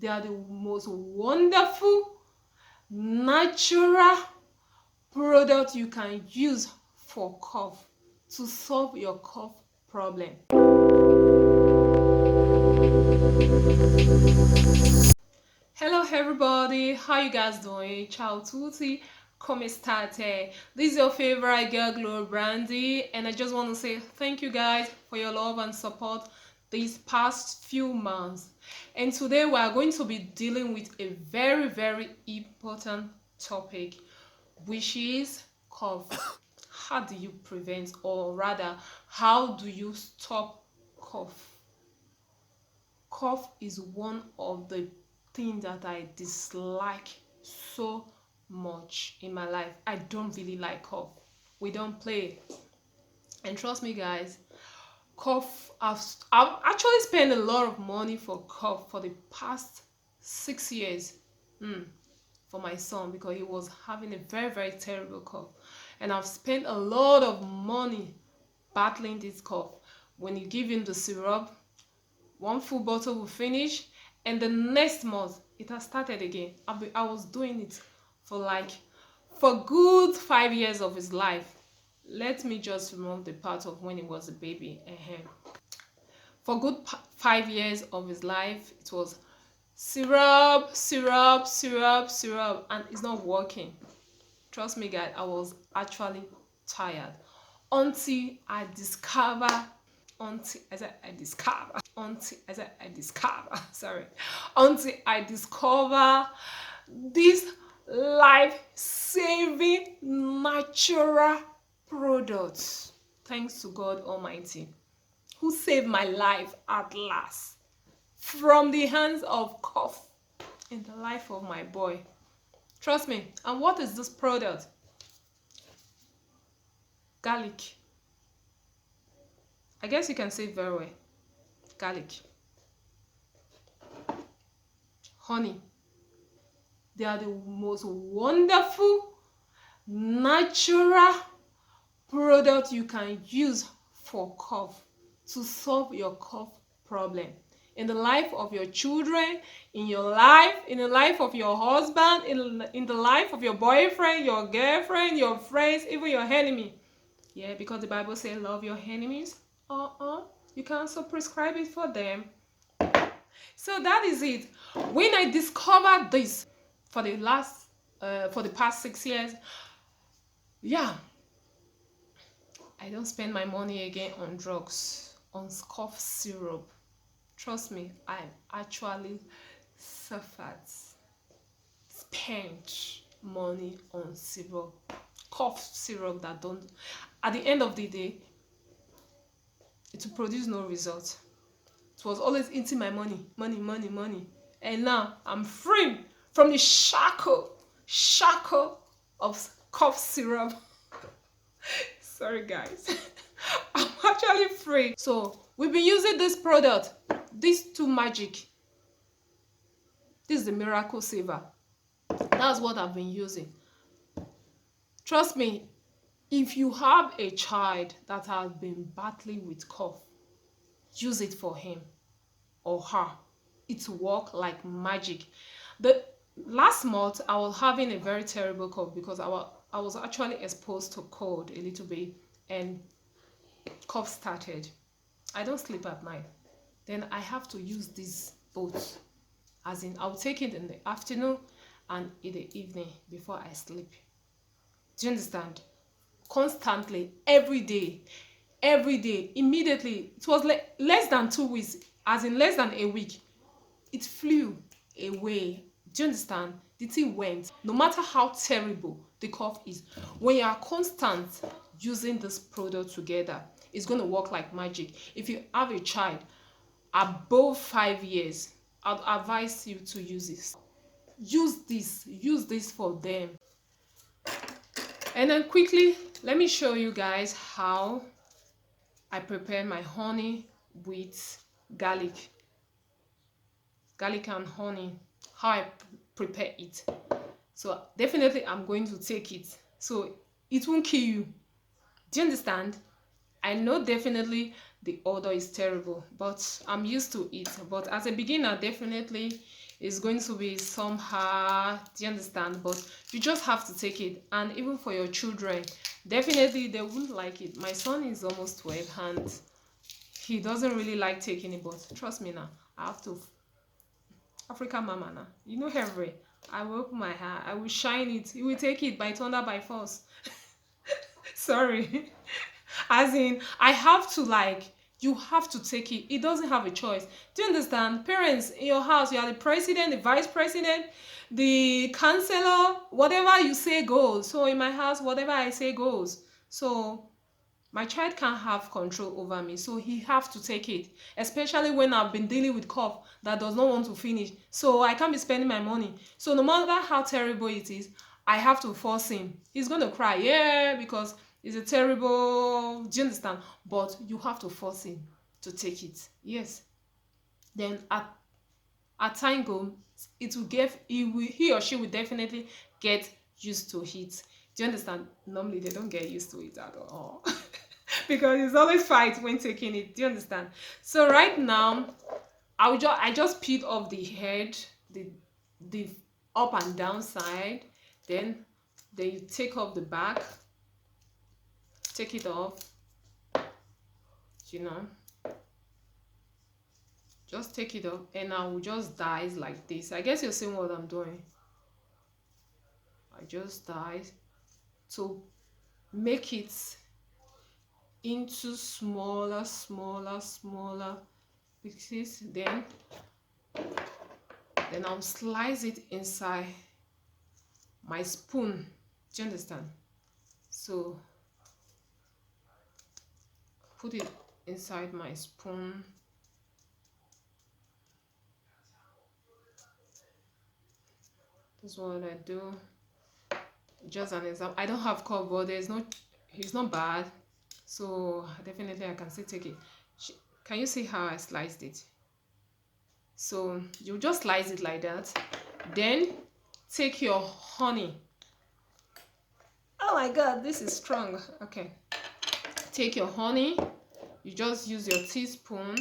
They are the most wonderful, natural product you can use for cough, to solve your cough problem. Hello everybody, how you guys doing? Ciao tutti, come state? This is your favorite girl Glow Brandy, and I just want to say thank you guys for your love and support these past few months. And today we are going to be dealing with a very important topic, which is cough. How do you prevent, or rather how do you stop cough? Cough is one of the things that I dislike so much in my life. I don't really like cough. We don't play. And trust me guys, cough, I've actually spent a lot of money for cough for the past 6 years. For my son, because he was having a very terrible cough, and I've spent a lot of money battling this cough. When you give him the syrup, one full bottle will finish, and the next month it has started again. I was doing it for good 5 years of his life. Let me just remove the part of when he was a baby. For good 5 years of his life, it was syrup, and it's not working. Trust me guys, I was actually tired until I discover this life-saving natural product. Thanks to God Almighty, who saved my life at last from the hands of cough in the life of my boy. Trust me. And what is this product? Garlic. I guess you can say it very well. Garlic. Honey. They are the most wonderful, natural product you can use for cough, to solve your cough problem. In the life of your children, in your life, in the life of your husband, in the life of your boyfriend, your girlfriend, your friends, even your enemy. Yeah, because the Bible says love your enemies. You can also prescribe it for them. So that is it. When I discovered this for the past 6 years, yeah, I don't spend my money again on drugs, on cough syrup. Trust me, I actually spent money on syrup, cough syrup that don't, at the end of the day, it will produce no result. It was always eating my money. And now I'm free from the shackle of cough syrup. Sorry guys. I'm actually free. So we've been using this product, these two magic. This is the miracle saver. That's what I've been using. Trust me, if you have a child that has been battling with cough, use it for him or her. It works like magic. The last month I was having a very terrible cough because I was actually exposed to cold a little bit, and cough started. I don't sleep at night. Then I have to use this both. As in, I'll take it in the afternoon and in the evening before I sleep. Do you understand? Constantly, every day, immediately. It was like less than 2 weeks, as in less than a week. It flew away. Do you understand? The thing went. No matter how terrible the cough is, when you are constant using this product together, it's going to work like magic. If you have a child above 5 years, I'd advise you to use this. Use this for them. And then quickly, let me show you guys how I prepare my honey with garlic and honey, how I prepare it. So definitely I'm going to take it, so it won't kill you. Do you understand? I know definitely the odor is terrible, but I'm used to it. But as a beginner, definitely it's going to be somehow, do you understand? But you just have to take it. And even for your children, definitely they wouldn't like it. My son is almost 12 and he doesn't really like taking it, but trust me now, I have to. African mama now, you know, Henry, I will open my hair, I will shine it, he will take it by thunder by force. Sorry. As in, I have to, like, you have to take it. It doesn't have a choice. Do you understand? Parents in your house, you are the president, the vice president, the counselor, whatever you say goes. So in my house, whatever I say goes. So my child can't have control over me, so he have to take it, especially when I've been dealing with cough that does not want to finish, so I can't be spending my money. So no matter how terrible it is, I have to force him. He's going to cry, yeah, because it's a terrible, do you understand? But you have to force him to take it. Yes. Then at time go, it will get, he or she will definitely get used to it. Do you understand? Normally they don't get used to it at all. Because it's always fight when taking it. Do you understand? So right now, I just peel off the head, the up and down side. Then you take off the back, take it off. You know, just take it off, and I will just dice like this. I guess you're seeing what I'm doing. I just dice to make it into smaller pieces. Then I'll slice it inside my spoon. Do you understand? So put it inside my spoon. That's what I do. Just an example. I don't have cough, but it's not bad. So definitely I can still take it. Can you see how I sliced it? So you just slice it like that. Then take your honey. Oh my god, this is strong. Okay. Take your honey. You just use your teaspoon.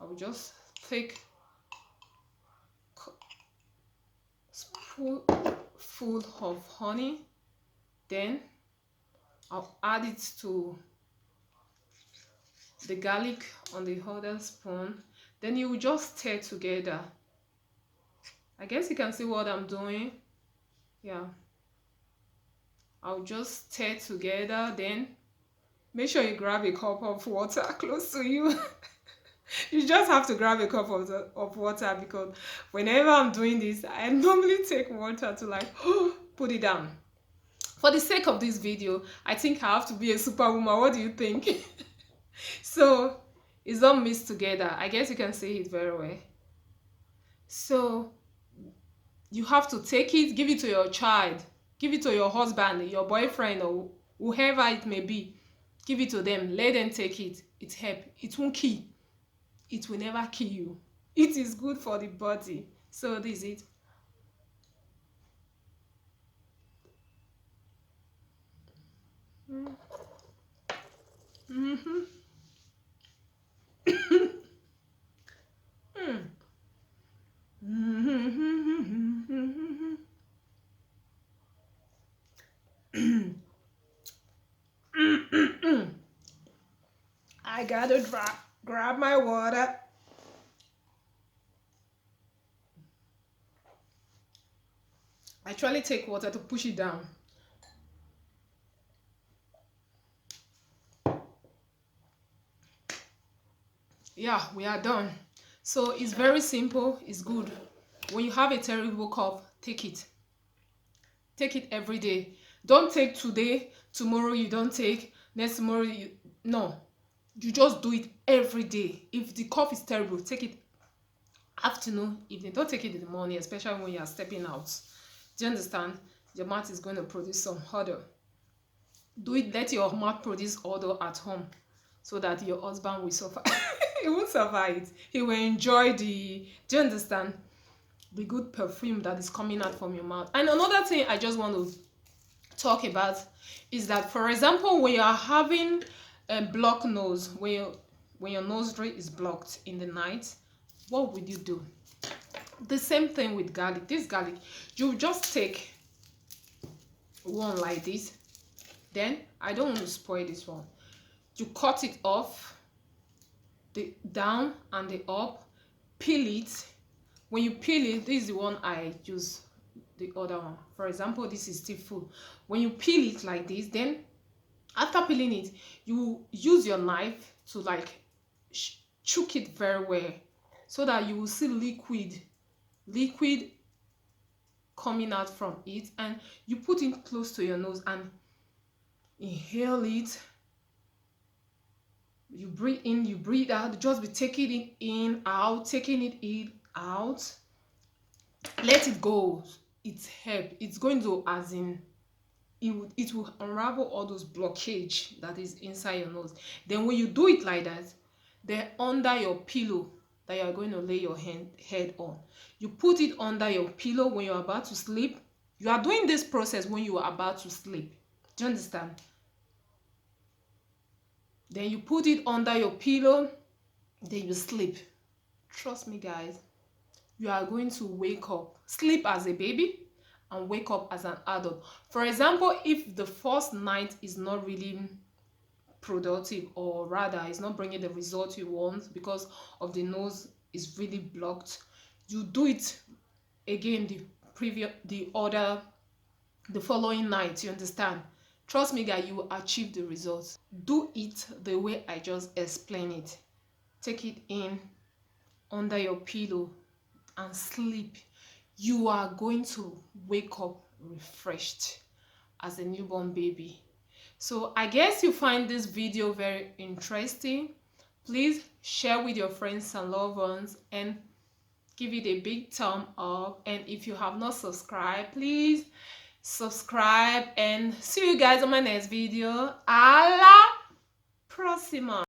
I will just take spoonful of honey. Then I'll add it to the garlic on the other spoon. Then you will just stir together. I guess you can see what I'm doing. Yeah. I'll just stir together. Then make sure you grab a cup of water close to you. You just have to grab a cup of water, because whenever I'm doing this, I normally take water to like put it down. For the sake of this video, I think I have to be a superwoman. What do you think? So it's all mixed together. I guess you can see it very well. So you have to take it, give it to your child, give it to your husband, your boyfriend, or whoever it may be. Give it to them. Let them take it. It helps. It won't kill. It will never kill you. It is good for the body. So this is it. Mm-hmm. I gotta grab my water. I actually take water to push it down. Yeah, we are done. So it's very simple. It's good. When you have a terrible cough, take it. Take it every day. Don't take today, tomorrow you don't take, next tomorrow you... No. You just do it every day. If the cough is terrible, take it afternoon, evening. Don't take it in the morning, especially when you are stepping out. Do you understand? Your mouth is going to produce some odor. Do it, let your mouth produce odor at home, so that your husband will suffer. He won't suffer it. He will enjoy the, do you understand? The good perfume that is coming out from your mouth. And another thing I just want to talk about is that, for example, when you are having and block nose, when your nostril is blocked in the night, what would you do? The same thing with garlic. This garlic, you just take one like this. Then I don't want to spoil this one. You cut it off, the down and the up, peel it. When you peel it, this is the one I use, the other one. For example, this is still full. When you peel it like this, then after peeling it, you use your knife to like chook it very well, so that you will see liquid coming out from it, and you put it close to your nose and inhale it. You breathe in, you breathe out, just be taking it in, out, taking it in, out. Let it go. It's help. It's going to, as in, it will unravel all those blockage that is inside your nose. Then when you do it like that, then under your pillow that you are going to lay your head on, you put it under your pillow when you're about to sleep. You are doing this process when you are about to sleep. Do you understand? Then you put it under your pillow, then you sleep. Trust me, guys, you are going to wake up, sleep as a baby and wake up as an adult. For example, if the first night is not really productive, or rather is not bringing the result you want because of the nose is really blocked, you do it again the following night. You understand? Trust me, guys, you will achieve the results. Do it the way I just explained it. Take it in under your pillow and sleep. You are going to wake up refreshed as a newborn baby. So I guess you find this video very interesting. Please share with your friends and loved ones and give it a big thumb up. And if you have not subscribed, please subscribe, and see you guys on my next video. Alla próxima.